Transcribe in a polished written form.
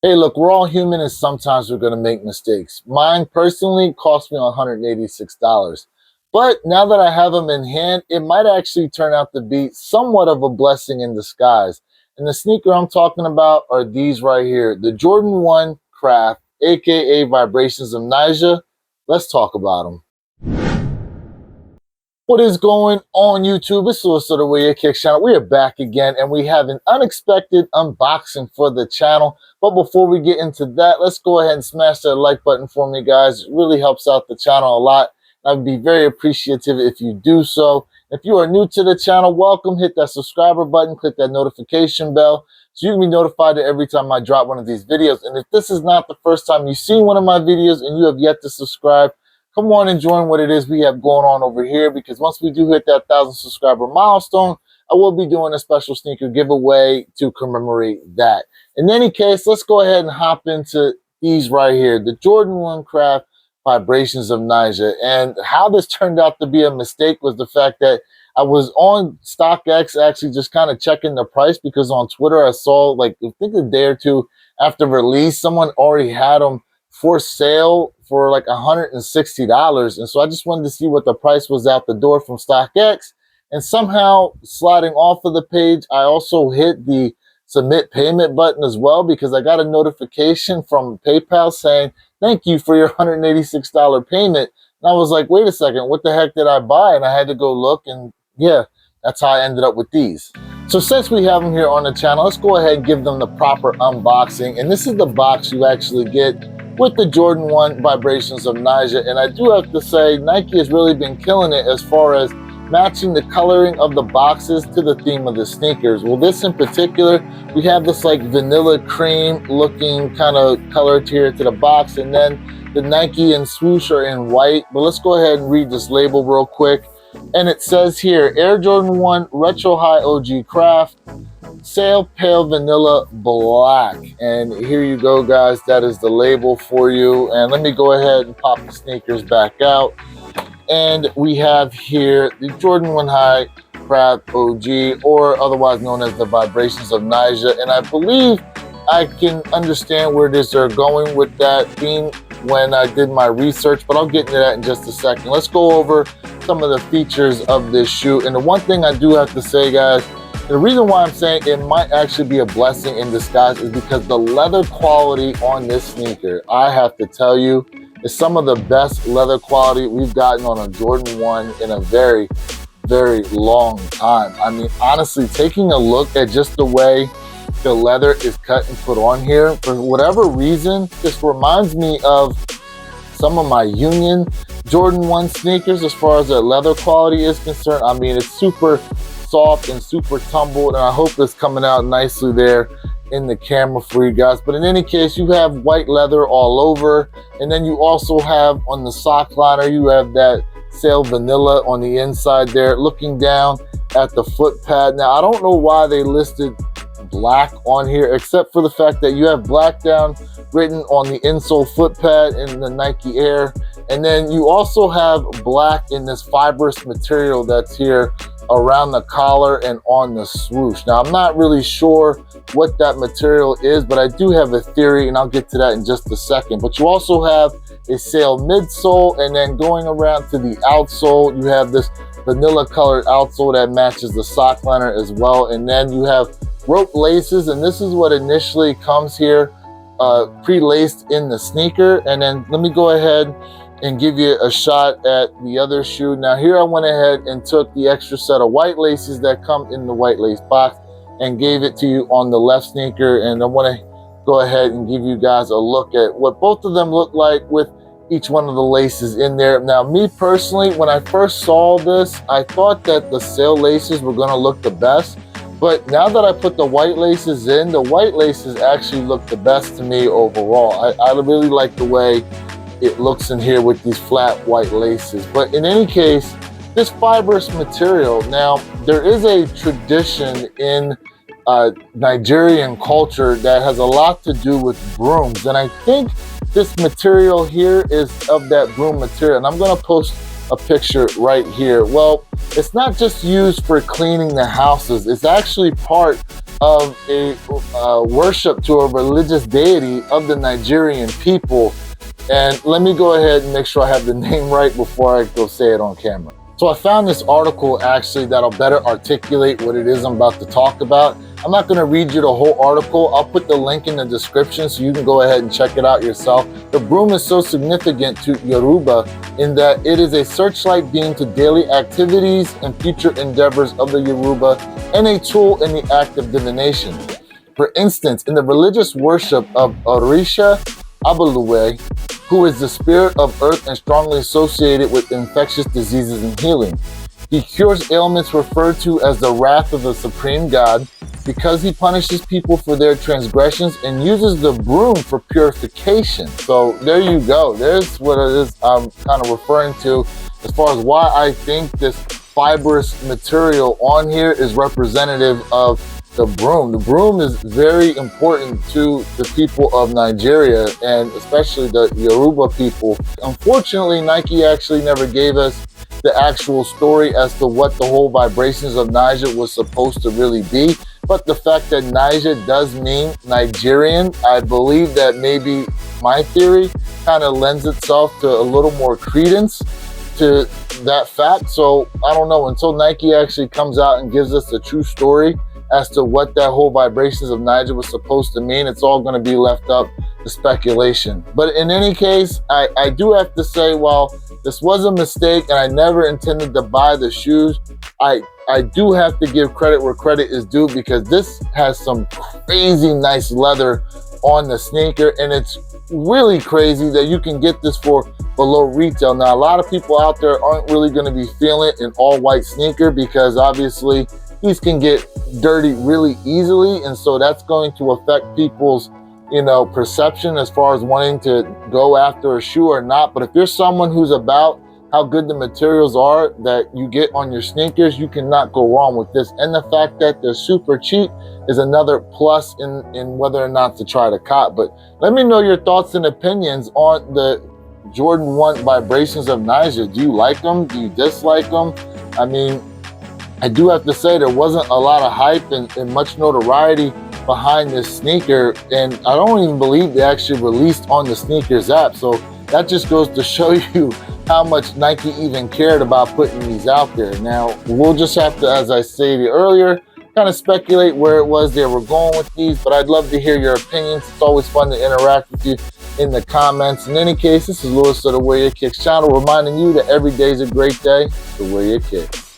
Hey, look, we're all human and sometimes we're going to make mistakes. Mine personally cost me $186. But now that I have them in hand, it might actually turn out to be somewhat of a blessing in disguise. And the sneaker I'm talking about are these right here, the Jordan 1 Craft, aka Vibrations of Naija. Let's talk about them. What is going on, YouTube? It's also the Way Your Kicks channel. We are back again, and we have an unexpected unboxing for the channel. But before we get into that, let's go ahead and smash that like button for me, guys. It really helps out the channel a lot. I'd be very appreciative if you do so. If you are new to the channel, welcome. Hit that subscriber button, click that notification bell, so you can be notified every time I drop one of these videos. And if this is not the first time you've seen one of my videos and you have yet to subscribe, come on and join what it is we have going on over here, because once we do hit that 1,000 subscriber milestone, I will be doing a special sneaker giveaway to commemorate that. In any case, let's go ahead and hop into these right here, the Jordan 1 Craft Vibrations of Naija. And how this turned out to be a mistake was the fact that I was on StockX actually just kind of checking the price, because on Twitter I saw, like, I think a day or two after release, someone already had them for sale for like $160. And so I just wanted to see what the price was out the door from StockX. And somehow, sliding off of the page, I also hit the submit payment button as well, because I got a notification from PayPal saying, thank you for your $186 payment. And I was like, wait a second, what the heck did I buy? And I had to go look, and yeah, that's how I ended up with these. So since we have them here on the channel, let's go ahead and give them the proper unboxing. And this is the box you actually get with the Jordan 1 Vibrations of Naija. And I do have to say, Nike has really been killing it as far as matching the coloring of the boxes to the theme of the sneakers. Well, this in particular, we have this like vanilla cream looking kind of color here to the box, and then the Nike and swoosh are in white. But let's go ahead and read this label real quick. And it says here, Air Jordan 1 Retro High OG Craft, Sail Pale Vanilla Black. And here you go, guys. That is the label for you. And let me go ahead and pop the sneakers back out. And we have here the Jordan 1 High Craft OG, or otherwise known as the Vibrations of Naija. And I believe I can understand where these are going with that theme when I did my research, but I'll get into that in just a second. Let's go over some of the features of this shoe. And the one thing I do have to say, guys, the reason why I'm saying it might actually be a blessing in disguise is because the leather quality on this sneaker, I have to tell you, is some of the best leather quality we've gotten on a Jordan 1 in a very, very long time. I mean, honestly, taking a look at just the way the leather is cut and put on here, for whatever reason, this reminds me of some of my Union Jordan 1 sneakers as far as the leather quality is concerned. I mean, it's super soft and super tumbled, and I hope it's coming out nicely there in the camera for you guys. But in any case, you have white leather all over, and then you also have on the sock liner, you have that sail vanilla on the inside there. Looking down at the foot pad, now I don't know why they listed black on here, except for the fact that you have black down written on the insole foot pad in the Nike Air, and then you also have black in this fibrous material that's here around the collar and on the swoosh. Now, I'm not really sure what that material is, but I do have a theory, and I'll get to that in just a second. But you also have a sail midsole, and then going around to the outsole, you have this vanilla colored outsole that matches the sock liner as well. And then you have rope laces, and this is what initially comes here pre-laced in the sneaker. And then let me go ahead and give you a shot at the other shoe. Now here I went ahead and took the extra set of white laces that come in the white lace box and gave it to you on the left sneaker. And I want to go ahead and give you guys a look at what both of them look like with each one of the laces in there. Now, me personally, when I first saw this, I thought that the sail laces were going to look the best. But now that I put the white laces in, the white laces actually look the best to me overall. I really like the way it looks in here with these flat white laces. But in any case, this fibrous material, now there is a tradition in Nigerian culture that has a lot to do with brooms, and I think this material here is of that broom material, and I'm going to post a picture right here. Well, it's not just used for cleaning the houses, it's actually part of a worship to a religious deity of the Nigerian people. And let me go ahead and make sure I have the name right before I go say it on camera. So I found this article actually that'll better articulate what it is I'm about to talk about. I'm not going to read you the whole article. I'll put the link in the description so you can go ahead and check it out yourself. The broom is so significant to Yoruba in that it is a searchlight beam to daily activities and future endeavors of the Yoruba and a tool in the act of divination. For instance, in the religious worship of Orisha Abaluwe, who is the spirit of earth and strongly associated with infectious diseases and healing. He cures ailments referred to as the wrath of the supreme God because he punishes people for their transgressions and uses the broom for purification. So there you go. There's what it is I'm kind of referring to as far as why I think this fibrous material on here is representative of the broom. The broom is very important to the people of Nigeria and especially the Yoruba people. Unfortunately, Nike actually never gave us the actual story as to what the whole Vibrations of Naija was supposed to really be. But the fact that Naija does mean Nigerian, I believe that maybe my theory kind of lends itself to a little more credence to that fact. So I don't know, until Nike actually comes out and gives us the true story as to what that whole Vibrations of Naija was supposed to mean, it's all going to be left up to speculation. But in any case, I do have to say, while this was a mistake and I never intended to buy the shoes, I do have to give credit where credit is due, because this has some crazy nice leather on the sneaker, and it's really crazy that you can get this for below retail. Now, a lot of people out there aren't really going to be feeling an all-white sneaker because obviously these can get dirty really easily, and so that's going to affect people's perception as far as wanting to go after a shoe or not. But if you're someone who's about how good the materials are that you get on your sneakers, you cannot go wrong with this. And the fact that they're super cheap is another plus in whether or not to try to cop. But let me know your thoughts and opinions on the Jordan 1 Vibrations of Naija. Do you like them? Do you dislike them? I mean, I do have to say there wasn't a lot of hype and much notoriety behind this sneaker, and I don't even believe they actually released on the Snkrs app. So that just goes to show you how much Nike even cared about putting these out there. Now, we'll just have to, as I stated earlier, kind of speculate where it was they were going with these, but I'd love to hear your opinions. It's always fun to interact with you in the comments. In any case, this is Lewis of the Wear Your Kicks channel, reminding you that every day is a great day to wear your kicks.